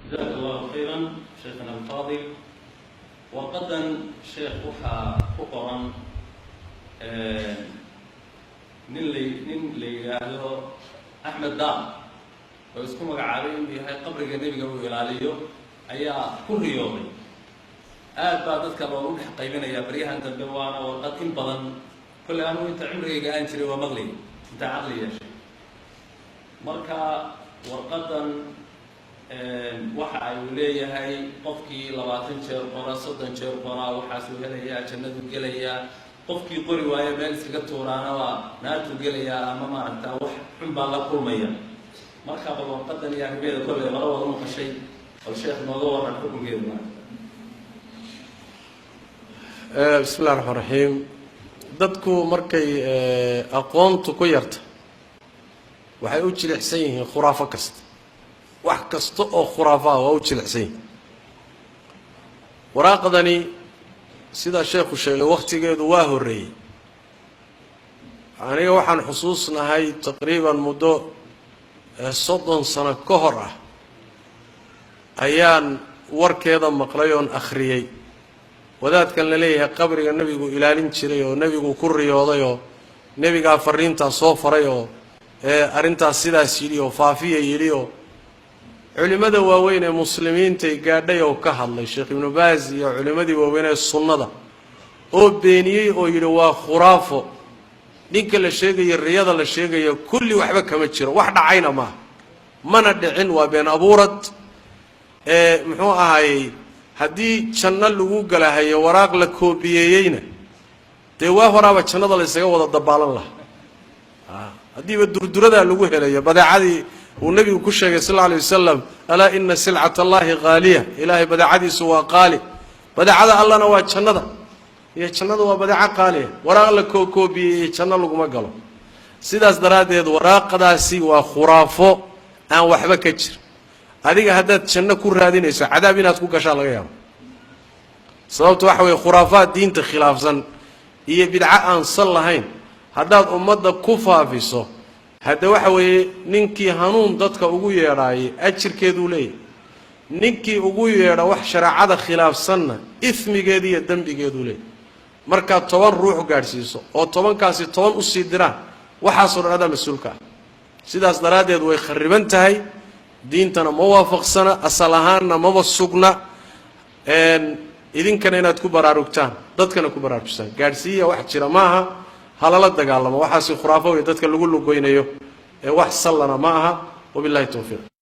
جزاك الله خيرا شيخنا الفاضل. وقدا شيخ وحا فقرا nin la yiraahdo Axmed Daam oo isku magacaabay inuu yahay qabriga nabiga uu ilaaliyo ayaa ku riyooday. aad baa dadka loogu dhex qaybinaya bariyahan dambe waana warqad in badan kulli aanu inta cimrigayga aan jiray waa maqlay inta caqli yeeshay. marka warqadan waxa ay leeyahay qofkii 20 jeer qora 30 jeer qora waxaas uu helayaa jannadu gelayaa, qofkii qori waayo meel iskaga tuuraana waa naartu gelayaa ama maaragtaa wax xun baa la kulmaya. marka warqadan iyo arrimeeda kolley mara wada maqashay oo sheekh nooga waran xukunkeeda. بسم الله الرحمن الرحيم. dadku markay aqoontu ku yarta waxay u jilicsan yihiin khuraafo kasta, wax kasta oo khuraafa ah waa u jilicsan yihiin. waraaqadani sida sheekhu sheegay waqtigeedu waa horeeyay. aniga waxaan xusuusnahay taqriiban muddo 30 sano ka hor ah ayaan warkeeda maqlay oon akhriyay. wadaadkan la leeyahay qabriga nabigu ilaalin jiray oo nabigu ku riyooday oo nabiga fariinta soo faray oo arintaas sidaas yiri oo faafiye yiri oo culimada waaweyn ee muslimiinta ay gaadhay oo ka hadlay Sheekh Ibn Baaz iyo culimadii waaweyn ee sunnada oo beeniyay oo yiri waa khuraafo. ninka la sheegay riyada la sheegay kulli waxba kama jiro, wax dhacayna ma mana dhicin, waa been abuurad. muxuu ahaayay haddii janno lagu galahayo waraaq la koobiyeeyayna dee waa horaaba jannada la isaga wada dabaalan lahaa. haddiiba durdurada lagu helayo badeecadii uu nabigu ku sheegay sallallahu alayhi wasallam alaa inna silcata allahi qaaliya, ilaahay badeecadiisu waa qaali, badeecada allana waa jannada, iyo jannada waa badeeco qaaliya. waraaq la koobiyeeyay janno laguma galo. sidaas daraaddeed waraaqadaasi waa khuraafo aan waxba ka jir. adiga haddaad janno ku raadinayso cadaab inaad ku gashaa laga yaabo. sababtu waxa weeye khuraafaad diinta khilaafsan iyo bidca aan sal lahayn haddaad ummadda ku faafiso, hadda waxa weeye ninkii hanuun dadka ugu yeedhaayay ajirkeeduu leeyahay. ninkii ugu yeedha wax shareecada khilaafsanna ismigeedii iyo dembigeeduu leeyahay. markaad 10 ruux gaadhsiiso oo 10kaasi 10 u sii diraan waxaasoo dhan adaa mas-uulka ah. sidaas daraaddeed way khariban tahay, diintana ma waafaqsana, asal ahaanna maba sugna. idinkana inaad ku baraarugtaan, dadkana ku baraarujisaan, gaadhsiiya wax jira maaha, halala dagaalamo. waxaasi khuraafo wey dadka lagu lugoynayo, wax sallana ma aha. wabillahi tawfiiq.